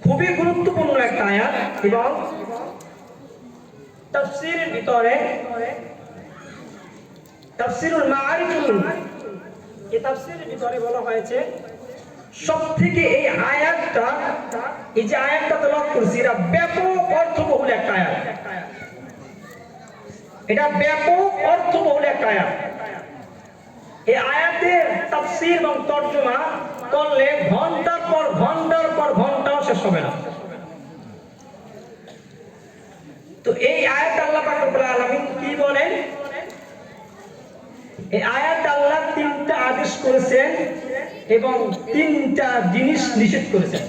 খুবই গুরুত্বপূর্ণ একটা আয়াত এবং তাফসীরের ভিতরে তাফসীরুল মাআরিফুল এই তাফসীরের ভিতরে বলা হয়েছে সবথেকে এই আয়াতটা এই যে আয়াতটা তেলাওয়াত করছি এটা ব্যাপক অর্থবহুল একটা আয়াত। এটা ব্যাপক অর্থবহুল একটা আয়াত। এই আয়াতের তাফসীর এবং তরজমা করলে ঘন্টার পর ঘন্টাও শেষ হবে না। তো এই আয়াত আল্লাহ পাক রব্বুল আলামিন কি বলেন? এই আয়াত আল্লাহ তিনটা আদেশ করেছেন এবং তিনটা জিনিস নিষেধ করেছেন।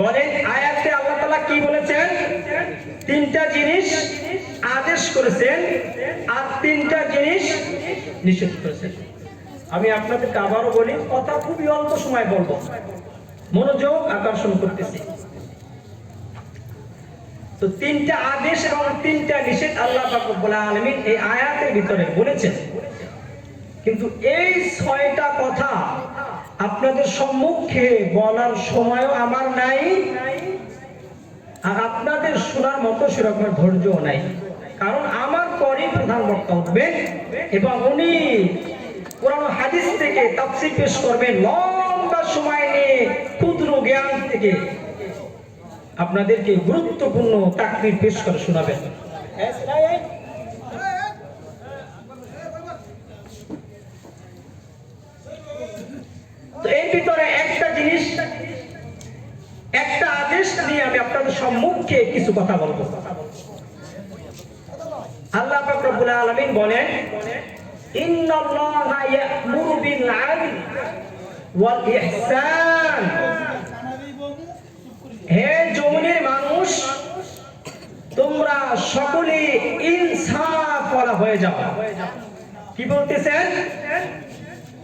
বলেন আয়াতে আল্লাহ তাআলা কি বলেছেন? তিনটা জিনিস আদেশ করেছেন আর তিনটা জিনিস নিষেধ করেছেন। আমি আপনাদেরকে আবারও বলি, কথা খুবই অল্প সময় বলবো, মনোযোগ আকর্ষণ করতেছি। তো তিনটা আদেশ এবং তিনটা নিষেধ আল্লাহ পাক রব্বুল আলামিন এই আয়াতের ভিতরে বলেছেন। কিন্তু এই ছয়টা কথা আপনাদের সম্মুখে বলার সময়ও আমার নাই, আর আপনাদের শোনার মতো সেরকম ধৈর্যও নাই। কারণ আমার পরই প্রধান বক্তা উঠবেন এবং উনি কোরআন হাদিস থেকে তাফসীর পেশ করবেন, লম্বা সময় নিয়ে ক্ষুদ্র জ্ঞান থেকে আপনাদেরকে গুরুত্বপূর্ণ তাকরীর পেশ করে শোনাবেন। তো এর ভিতরে একটা জিনিস, একটা আদেশ নিয়ে আমি আপনাদের সম্মুখে কিছু কথা বলবো। আল্লাহ পাক রব্বুল আলামিন বলেন, ইন্নাল্লাহা ইয়া'মুরু বিল 'আদলি ওয়াল ইহসান। হে জমিনের মানুষ, তোমরা সকলে ইনসাফ ওয়ালা হয়ে যাও। কি বলতেছেন?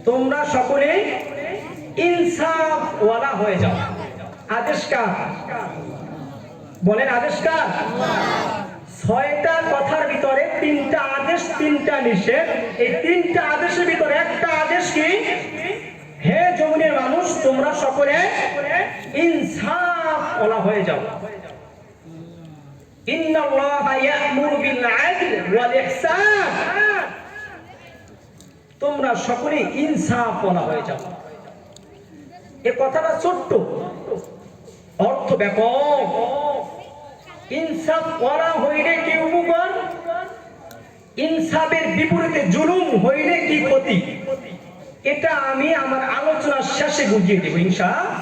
তোমরা সকলে ইনসাফ ওয়ালা হয়ে যাও। আদেশ কার? বলেন আদেশ কার? ছয়টা কথার ভিতরে তিনটা আদেশ তিনটা নিষেধ। এই তিনটা আদেশের ভিতরে একটা আদেশ কি? হে জমিনের মানুষ, তোমরা সকলে ইনসাফ ওয়ালা হয়ে যাও। ইন্নাল্লাহা ইয়া'মুরু বিল 'আদলি ওয়াল ইহসান। তোমরা সকলে ইনসাফ ওয়ালা হয়ে যাও। এই কথাটা ছোট্ট, অর্থ ব্যাপক। ইনসাফ করা হইলে কি উপকার, ইনসাফের বিপরীতে জুলুম হইলে কি ক্ষতি, এটা আমি আমার আলোচনার শেষে বুঝিয়ে দেব ইনশাআল্লাহ।